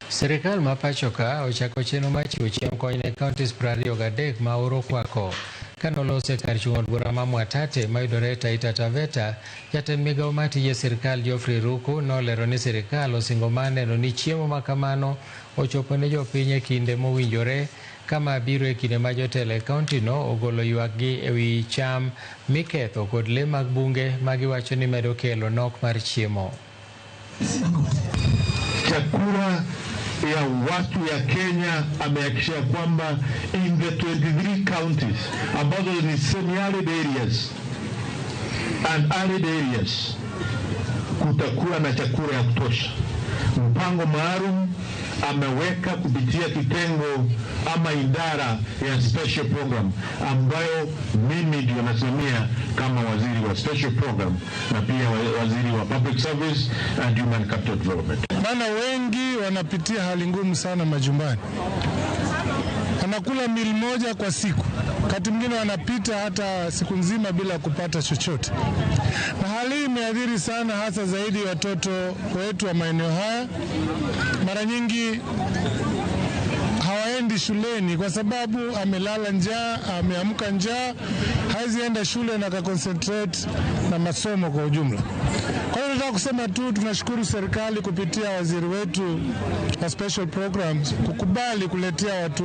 Serikal ma pachoka ochako chenro mar chiwo chiemo kony ne kauntis 23 ma oro kwako. Kanolose kar chung' od bura ma Mwatate mayudore e Taita Taveta, jatend migawo mar tije sirkal Geoffrey Ruku nolero ni sirkal osingo mar neno ni chiemo ma kamano ochopo ne jopiny e kinde mowinjore, kama biro e kinde ma jotelo e kauntino ogolo ywakgi e wi cham miketho kod le mag bunge ma giwacho ni medo kelo nok mar chiemo. Chakula ya watu ya Kenya amehakikisha kwamba in the 23 counties ambazo ni semi-arid areas and arid areas kutakuwa na chakula ya kutosha. Mpango maalum ameweka kupitia kitengo ama idara ya special program ambayo mimi ndio nasimamia kama waziri wa special program na pia waziri wa public service and human capital development. Maana wengi wanapitia hali ngumu sana majumbani. Anakula mili moja kwa siku. Wakati mwingine wanapita hata siku nzima bila kupata chochote. Na hali hii imeathiri sana hasa zaidi watoto wetu wa maeneo haya. Mara nyingi hawaendi shuleni kwa sababu amelala njaa, ameamka njaa, hawezi enda shule na concentrate na masomo kwa ujumla. Kwa hiyo nataka kusema tu tunashukuru serikali kupitia waziri wetu wa special programs kukubali kuletea watu wetu